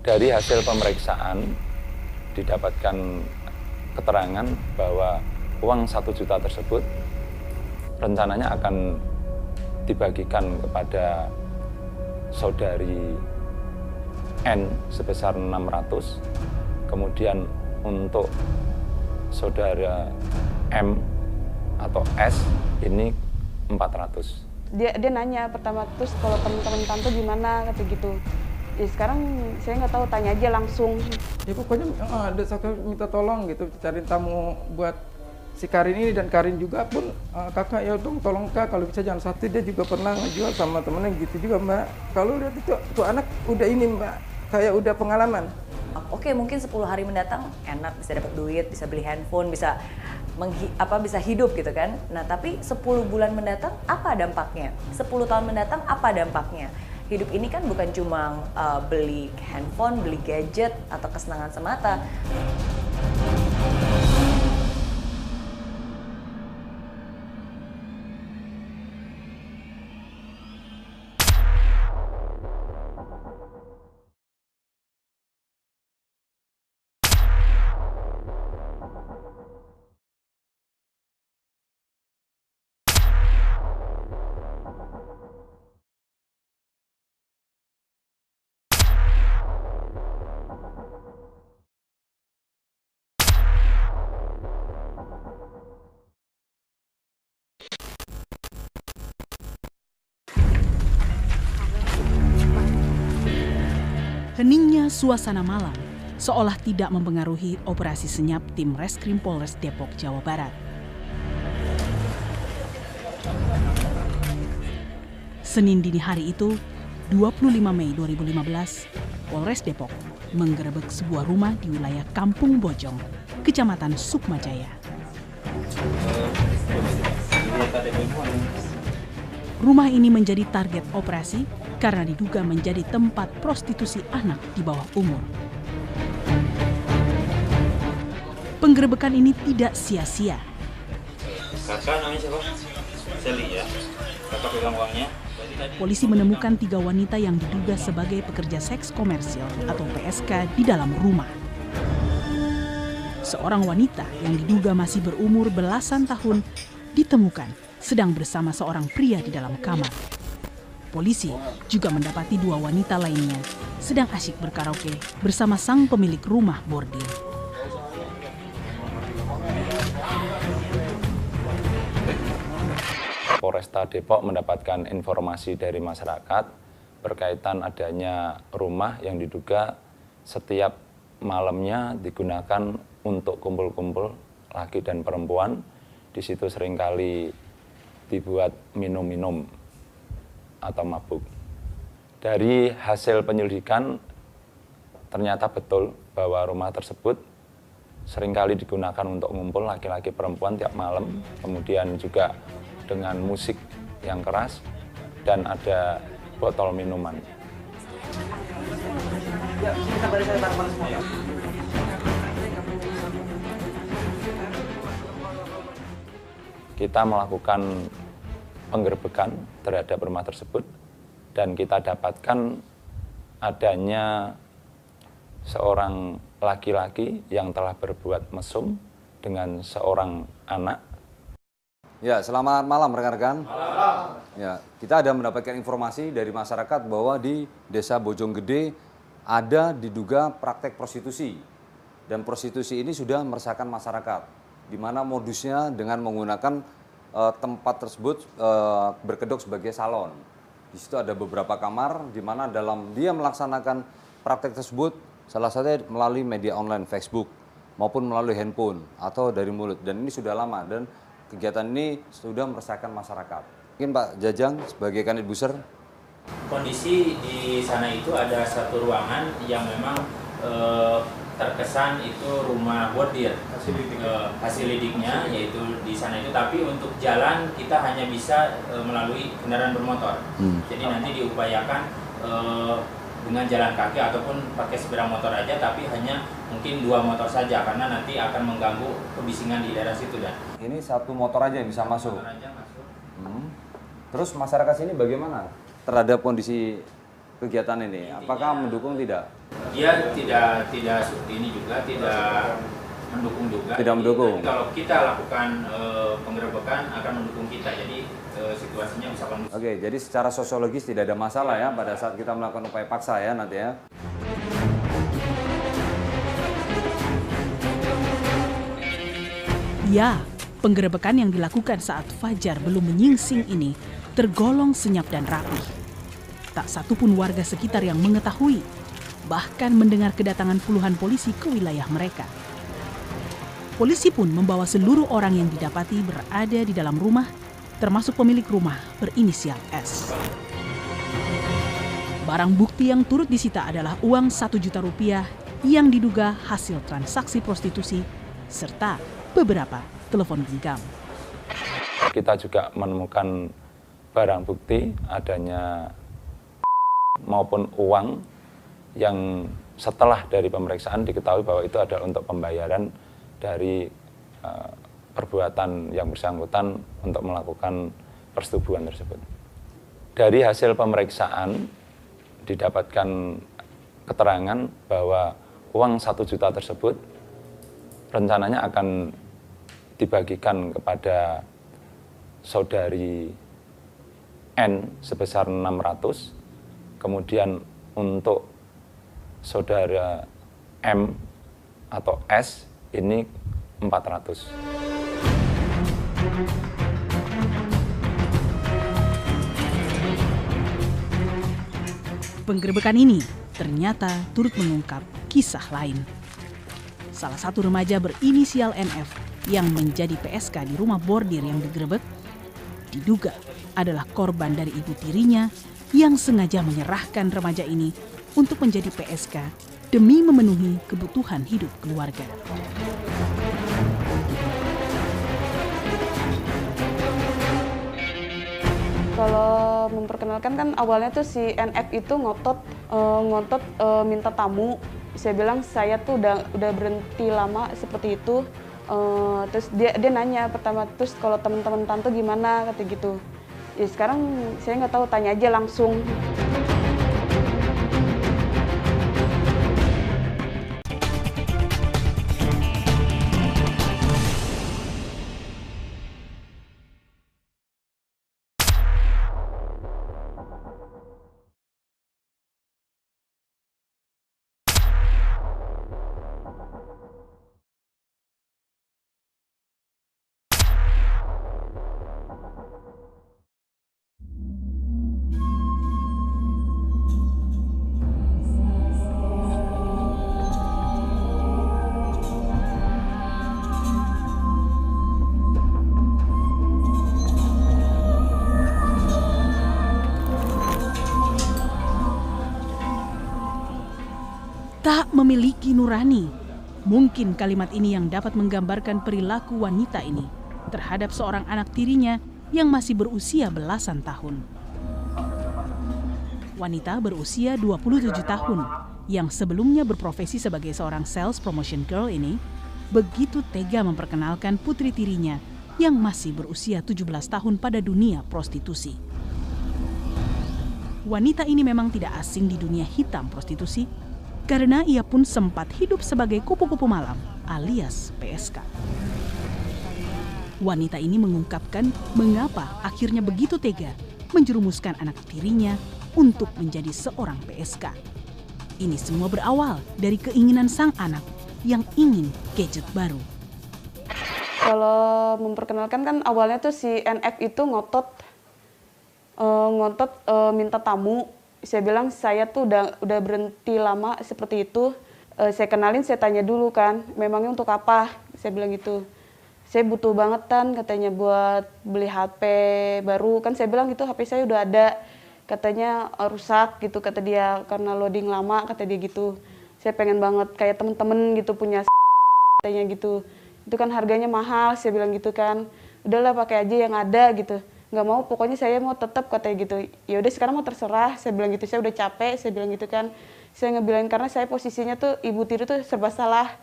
Dari hasil pemeriksaan didapatkan keterangan bahwa uang 1 juta tersebut rencananya akan dibagikan kepada saudari N sebesar 600, kemudian untuk saudara M atau S ini 400. Dia nanya pertama, terus kalau teman-teman tante gimana, kata gitu. Ya sekarang saya nggak tahu, tanya aja langsung. Ya pokoknya ada saya minta tolong gitu, cari tamu buat si Karin ini, dan Karin juga pun kakak ya dong tolong kak, kalau bisa jangan satu, dia juga pernah ngejual sama temennya gitu juga mbak. Kalau lihat itu tuh anak udah ini mbak, kayak udah pengalaman. Oke, mungkin 10 hari mendatang enak, bisa dapat duit, bisa beli handphone, bisa bisa hidup gitu kan. Nah, tapi 10 bulan mendatang apa dampaknya? 10 tahun mendatang apa dampaknya? Hidup ini kan bukan cuma beli handphone, beli gadget atau kesenangan semata. Heningnya suasana malam seolah tidak mempengaruhi operasi senyap tim Reskrim Polres Depok, Jawa Barat. Senin dini hari itu, 25 Mei 2015, Polres Depok menggerebek sebuah rumah di wilayah Kampung Bojong, Kecamatan Sukmajaya. Rumah ini menjadi target operasi karena diduga menjadi tempat prostitusi anak di bawah umur. Penggerebekan ini tidak sia-sia. Kakak namanya siapa? Seli ya. Kakak pegang uangnya. Polisi menemukan 3 wanita yang diduga sebagai pekerja seks komersil atau PSK di dalam rumah. Seorang wanita yang diduga masih berumur belasan tahun ditemukan sedang bersama seorang pria di dalam kamar. Polisi juga mendapati 2 wanita lainnya sedang asyik berkaraoke bersama sang pemilik rumah bordil. Polresta Depok mendapatkan informasi dari masyarakat berkaitan adanya rumah yang diduga setiap malamnya digunakan untuk kumpul-kumpul laki dan perempuan. Di situ seringkali dibuat minum-minum atau mabuk. Dari hasil penyelidikan ternyata betul bahwa rumah tersebut seringkali digunakan untuk ngumpul laki-laki perempuan tiap malam, kemudian juga dengan musik yang keras dan ada botol minuman. Kita melakukan penggerbekan terhadap rumah tersebut dan kita dapatkan adanya seorang laki-laki yang telah berbuat mesum dengan seorang anak. Ya, selamat malam rekan-rekan. Ya, kita ada mendapatkan informasi dari masyarakat bahwa di Desa Bojonggede ada diduga praktek prostitusi. Dan prostitusi ini sudah meresahkan masyarakat, di mana modusnya dengan menggunakan tempat tersebut berkedok sebagai salon. Di situ ada beberapa kamar di mana dalam dia melaksanakan praktek tersebut, salah satunya melalui media online Facebook maupun melalui handphone atau dari mulut. Dan ini sudah lama dan kegiatan ini sudah meresahkan masyarakat. Mungkin Pak Jajang sebagai Kanit Buser. Kondisi di sana itu ada satu ruangan yang memang terkesan itu rumah bordir. Hasil lidiknya yaitu di sana itu, tapi untuk jalan kita hanya bisa melalui kendaraan bermotor. Jadi nanti diupayakan dengan jalan kaki ataupun pakai sepeda motor aja, tapi hanya mungkin 2 motor saja karena nanti akan mengganggu kebisingan di daerah situ. Dan ini satu motor aja yang bisa masuk. Motor aja masuk. Terus masyarakat sini bagaimana terhadap kondisi kegiatan ini? Apakah mendukung tidak? dia tidak seperti ini juga, tidak mendukung juga. Tidak mendukung. Jadi, kalau kita lakukan penggerebekan akan mendukung kita, jadi situasinya bisa kondusif. Oke, jadi secara sosiologis tidak ada masalah ya pada saat kita melakukan upaya paksa ya nanti ya. Ya, penggerebekan yang dilakukan saat Fajar belum menyingsing ini tergolong senyap dan rapi. Tak satupun warga sekitar yang mengetahui, bahkan mendengar kedatangan puluhan polisi ke wilayah mereka. Polisi pun membawa seluruh orang yang didapati berada di dalam rumah, termasuk pemilik rumah berinisial S. Barang bukti yang turut disita adalah uang 1 juta rupiah yang diduga hasil transaksi prostitusi, serta beberapa telepon genggam. Kita juga menemukan barang bukti adanya maupun uang yang setelah dari pemeriksaan diketahui bahwa itu adalah untuk pembayaran dari perbuatan yang bersangkutan untuk melakukan persetubuhan tersebut. Dari hasil pemeriksaan didapatkan keterangan bahwa uang 1 juta tersebut rencananya akan dibagikan kepada saudari N sebesar 600, kemudian untuk saudara M atau S ini 400. Penggerebekan ini ternyata turut mengungkap kisah lain. Salah satu remaja berinisial NF yang menjadi PSK di rumah bordir yang digerebek diduga adalah korban dari ibu tirinya yang sengaja menyerahkan remaja ini untuk menjadi PSK demi memenuhi kebutuhan hidup keluarga. Kalau memperkenalkan kan awalnya tuh si NF itu ngotot minta tamu. Saya bilang saya tuh udah berhenti lama seperti itu. Terus dia nanya pertama, terus kalau teman-teman tante gimana, kata gitu. Ya sekarang saya nggak tahu, tanya aja langsung. Tak memiliki nurani. Mungkin kalimat ini yang dapat menggambarkan perilaku wanita ini terhadap seorang anak tirinya yang masih berusia belasan tahun. Wanita berusia 27 tahun yang sebelumnya berprofesi sebagai seorang sales promotion girl ini begitu tega memperkenalkan putri tirinya yang masih berusia 17 tahun pada dunia prostitusi. Wanita ini memang tidak asing di dunia hitam prostitusi, karena ia pun sempat hidup sebagai kupu-kupu malam alias PSK. Wanita ini mengungkapkan mengapa akhirnya begitu tega menjerumuskan anak tirinya untuk menjadi seorang PSK. Ini semua berawal dari keinginan sang anak yang ingin gadget baru. Kalau memperkenalkan kan awalnya tuh si NF itu ngotot minta tamu. Saya bilang saya tuh udah berhenti lama seperti itu. Saya kenalin, saya tanya dulu kan, memangnya untuk apa? Saya bilang gitu. Saya butuh banget kan katanya buat beli HP baru. Kan saya bilang gitu, HP saya udah ada. Katanya rusak gitu kata dia karena loading lama, kata dia gitu. Saya pengen banget kayak temen-temen gitu punya katanya gitu. Itu kan harganya mahal, saya bilang gitu kan. Udahlah pakai aja yang ada gitu. Nggak mau, pokoknya saya mau tetap katanya gitu. Ya udah sekarang mau terserah, saya bilang gitu. Saya udah capek, saya bilang gitu kan. Saya ngebilang karena saya posisinya tuh ibu tiri tuh serba salah.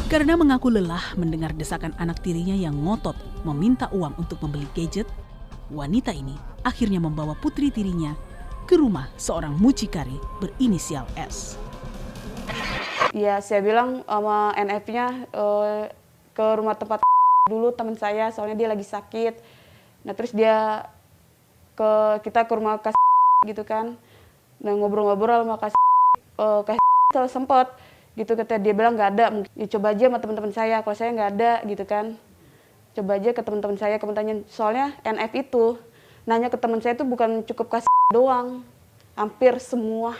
Karena mengaku lelah mendengar desakan anak tirinya yang ngotot meminta uang untuk membeli gadget, wanita ini akhirnya membawa putri tirinya ke rumah seorang mucikari berinisial S. Ya, saya bilang sama NF-nya ke rumah tempat dulu teman saya, soalnya dia lagi sakit. Nah, terus dia kita ke rumah gitu kan. Nah, ngobrol-ngobrol sama kalau sempet gitu, kata dia bilang nggak ada. Ya coba aja sama teman-teman saya, kalau saya nggak ada gitu kan. Coba aja ke teman-teman saya, tanya. Soalnya NF itu nanya ke teman saya itu bukan cukup doang, hampir semua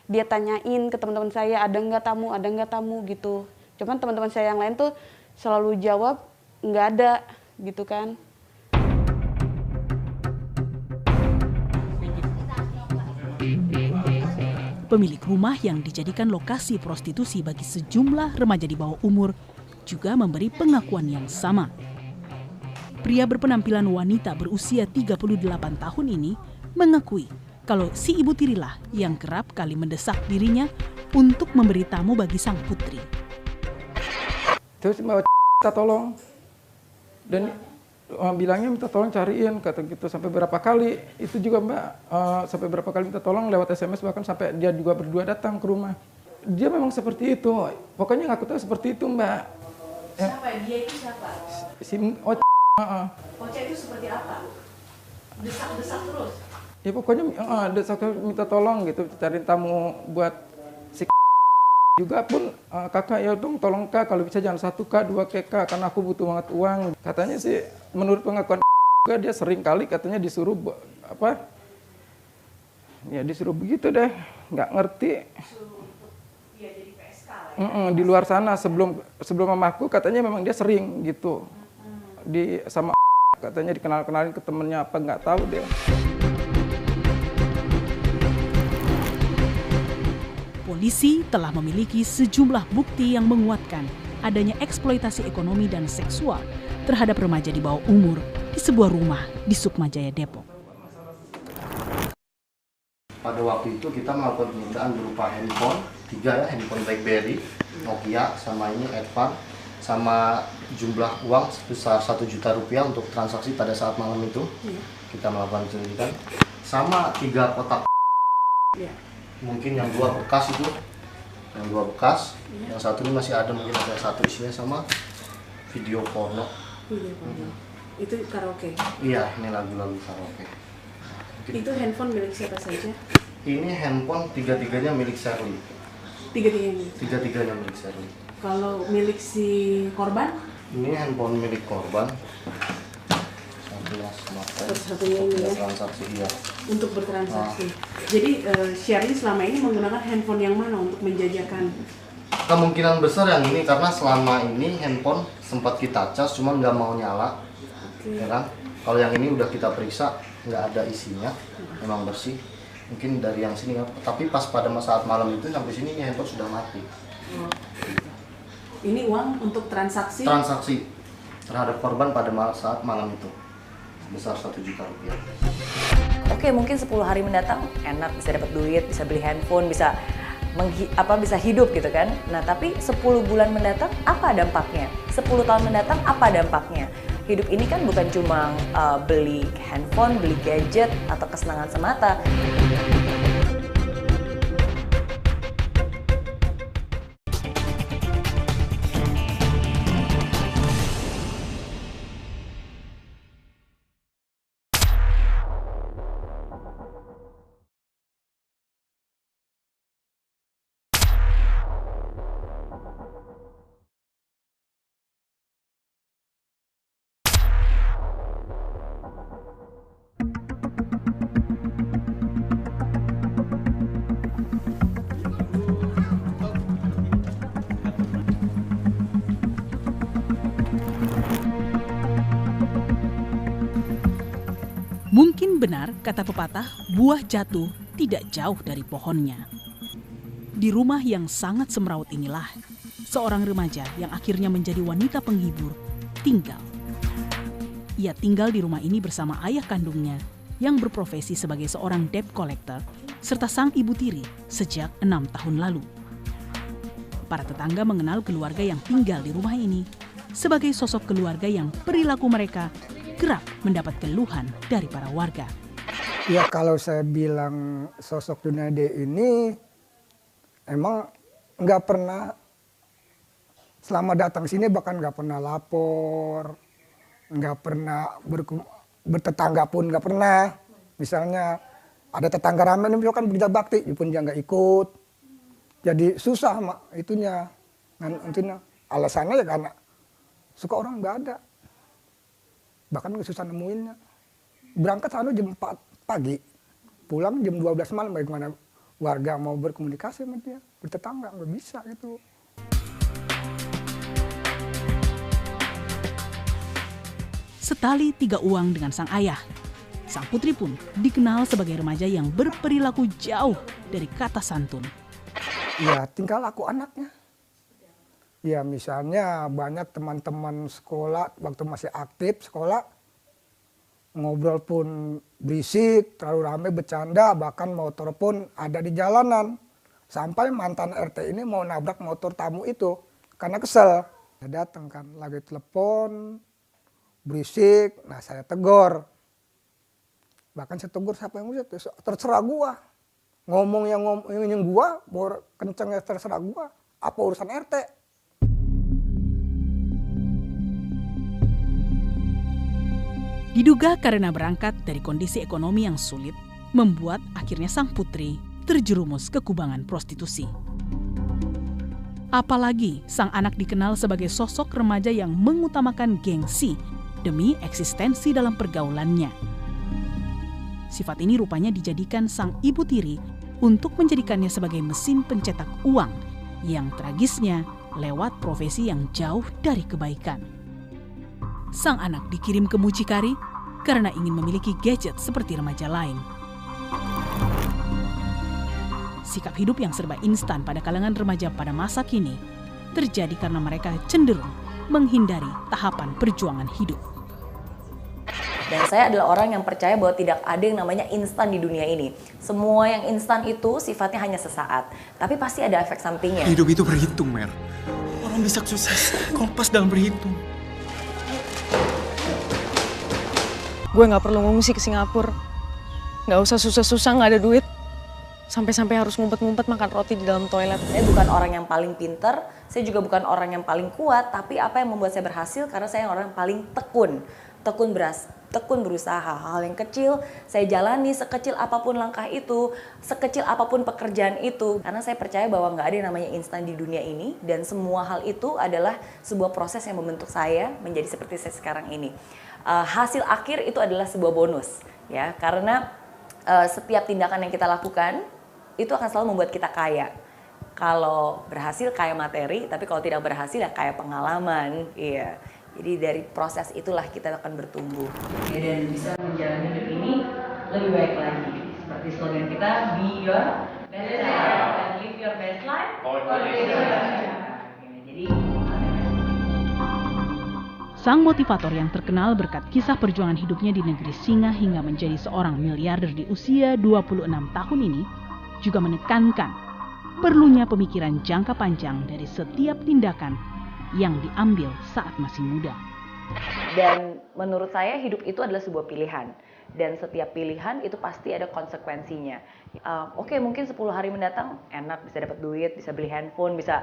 dia tanyain ke teman-teman saya, ada nggak tamu gitu. Cuman teman-teman saya yang lain tuh selalu jawab nggak ada gitu kan. Pemilik rumah yang dijadikan lokasi prostitusi bagi sejumlah remaja di bawah umur juga memberi pengakuan yang sama. Pria berpenampilan wanita berusia 38 tahun ini mengakui kalau si ibu tirilah yang kerap kali mendesak dirinya untuk memberi tamu bagi sang putri. Terus minta tolong, dan bilangnya minta tolong cariin, kata gitu sampai berapa kali. Itu juga Mbak, sampai berapa kali minta tolong lewat SMS, bahkan sampai dia juga berdua datang ke rumah. Dia memang seperti itu, pokoknya ngaku tahu seperti itu Mbak. Siapa dia itu siapa? Oce itu seperti apa? Desak-desak terus? Ya pokoknya desak minta tolong gitu, cariin tamu buat si juga pun kakak ya dong tolong kak, kalau bisa jangan 1K 2K karena aku butuh banget uang. Katanya sih menurut pengakuan juga dia sering kali katanya disuruh disuruh begitu deh, nggak ngerti. Iya, jadi PSK lah ya. Di luar sana sebelum mamaku katanya memang dia sering gitu sama katanya dikenalin ke temennya apa nggak tahu deh. Polisi telah memiliki sejumlah bukti yang menguatkan adanya eksploitasi ekonomi dan seksual terhadap remaja di bawah umur di sebuah rumah di Sukmajaya, Depok. Pada waktu itu kita melakukan penyitaan berupa handphone, 3 ya, handphone BlackBerry, Nokia, sama ini Advan, sama jumlah uang sebesar 1 juta rupiah untuk transaksi pada saat malam itu. Kita melakukan penyelidikan, sama 3 kotak. Mungkin yang 2 bekas itu, yang satu ini masih ada, mungkin ada 1 isinya sama video porno. Itu karaoke? Iya, ini lagu-lagu karaoke. Itu handphone milik siapa saja? Ini handphone 3-3-nya milik Shirley. 3-3-nya milik Shirley. Kalau milik si korban? Ini handphone milik korban. Satu-satunya ini ya? Transaksi, iya. Untuk bertransaksi. Jadi Shirley selama ini menggunakan handphone yang mana untuk menjajakan? Kemungkinan besar yang ini, karena selama ini handphone sempat kita cas, cuma nggak mau nyala. Ya kan? Kalau yang ini udah kita periksa, nggak ada isinya, memang bersih. Mungkin dari yang sini, tapi pas pada saat malam itu sampai sini handphone sudah mati. Ini uang untuk transaksi? Transaksi terhadap korban pada saat malam itu sebesar 1 juta rupiah. Oke, mungkin 10 hari mendatang enak, bisa dapat duit, bisa beli handphone, bisa bisa hidup gitu kan. Nah, tapi 10 bulan mendatang apa dampaknya? 10 tahun mendatang apa dampaknya? Hidup ini kan bukan cuma beli handphone, beli gadget, atau kesenangan semata. Mungkin benar kata pepatah, buah jatuh tidak jauh dari pohonnya. Di rumah yang sangat semrawut inilah, seorang remaja yang akhirnya menjadi wanita penghibur tinggal. Ia tinggal di rumah ini bersama ayah kandungnya yang berprofesi sebagai seorang debt collector serta sang ibu tiri sejak 6 tahun lalu. Para tetangga mengenal keluarga yang tinggal di rumah ini sebagai sosok keluarga yang perilaku mereka kerap mendapat keluhan dari para warga. Ya kalau saya bilang sosok Junaidy ini emang nggak pernah, selama datang sini bahkan nggak pernah lapor, nggak pernah bertetangga pun nggak pernah. Misalnya ada tetangga ramai nih misalkan berita bakti, pun dia nggak ikut. Jadi susah mak itunya. Nantinya alasannya ya karena suka orang nggak ada. Bahkan susah nemuinnya. Berangkat sana jam 4 pagi, pulang jam 12 malam, bagaimana warga mau berkomunikasi sama dia, bertetangga, nggak bisa gitu. Setali 3 uang dengan sang ayah, sang putri pun dikenal sebagai remaja yang berperilaku jauh dari kata santun. Ya tingkah laku anaknya. Ya misalnya banyak teman-teman sekolah waktu masih aktif sekolah, ngobrol pun berisik, terlalu ramai bercanda, bahkan motor pun ada di jalanan. Sampai mantan RT ini mau nabrak motor tamu itu karena kesel. Saya datang kan, lagi telepon, berisik, nah saya tegur. Bahkan saya tegur siapa yang berisik, terserah gua. Ngomong yang gua, kencengnya terserah gua, apa urusan RT. Diduga karena berangkat dari kondisi ekonomi yang sulit, membuat akhirnya sang putri terjerumus ke kubangan prostitusi. Apalagi sang anak dikenal sebagai sosok remaja yang mengutamakan gengsi demi eksistensi dalam pergaulannya. Sifat ini rupanya dijadikan sang ibu tiri untuk menjadikannya sebagai mesin pencetak uang yang tragisnya lewat profesi yang jauh dari kebaikan. Sang anak dikirim ke mucikari karena ingin memiliki gadget seperti remaja lain. Sikap hidup yang serba instan pada kalangan remaja pada masa kini terjadi karena mereka cenderung menghindari tahapan perjuangan hidup. Dan saya adalah orang yang percaya bahwa tidak ada yang namanya instan di dunia ini. Semua yang instan itu sifatnya hanya sesaat, tapi pasti ada efek sampingnya. Hidup itu berhitung, Mer. Orang bisa sukses kalau pas dalam berhitung. Gue gak perlu ngungsi ke Singapura. Gak usah susah-susah, gak ada duit. Sampai-sampai harus ngumpet-ngumpet makan roti di dalam toilet. Saya bukan orang yang paling pinter, saya juga bukan orang yang paling kuat, tapi apa yang membuat saya berhasil karena saya orang yang paling tekun. Tekun berusaha. Hal-hal yang kecil saya jalani, sekecil apapun langkah itu, sekecil apapun pekerjaan itu. Karena saya percaya bahwa nggak ada yang namanya instan di dunia ini, dan semua hal itu adalah sebuah proses yang membentuk saya menjadi seperti saya sekarang ini. Hasil akhir itu adalah sebuah bonus, ya, karena setiap tindakan yang kita lakukan itu akan selalu membuat kita kaya. Kalau berhasil kaya materi, tapi kalau tidak berhasil ya kaya pengalaman, iya. Jadi dari proses itulah kita akan bertumbuh. Dan bisa menjalani hidup ini lebih baik lagi. Seperti slogan kita, be your best self and live your best life. Jadi sang motivator yang terkenal berkat kisah perjuangan hidupnya di negeri singa hingga menjadi seorang miliarder di usia 26 tahun ini juga menekankan perlunya pemikiran jangka panjang dari setiap tindakan yang diambil saat masih muda. Dan menurut saya hidup itu adalah sebuah pilihan. Dan setiap pilihan itu pasti ada konsekuensinya. Oke, mungkin 10 hari mendatang enak, bisa dapat duit, bisa beli handphone, bisa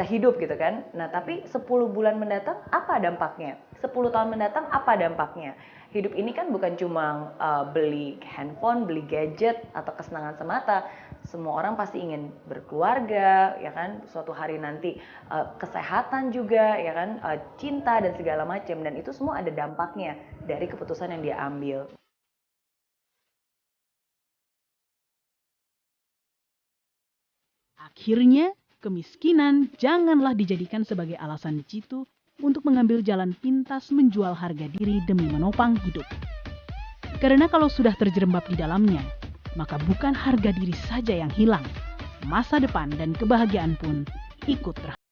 hidup gitu kan. Nah, tapi 10 bulan mendatang apa dampaknya? 10 tahun mendatang apa dampaknya? Hidup ini kan bukan cuma beli handphone, beli gadget atau kesenangan semata. Semua orang pasti ingin berkeluarga, ya kan? Suatu hari nanti kesehatan juga, ya kan? Cinta dan segala macam, dan itu semua ada dampaknya dari keputusan yang dia ambil. Akhirnya, kemiskinan janganlah dijadikan sebagai alasan jitu untuk mengambil jalan pintas menjual harga diri demi menopang hidup. Karena kalau sudah terjerembab di dalamnya, maka bukan harga diri saja yang hilang, masa depan dan kebahagiaan pun ikut terhadap.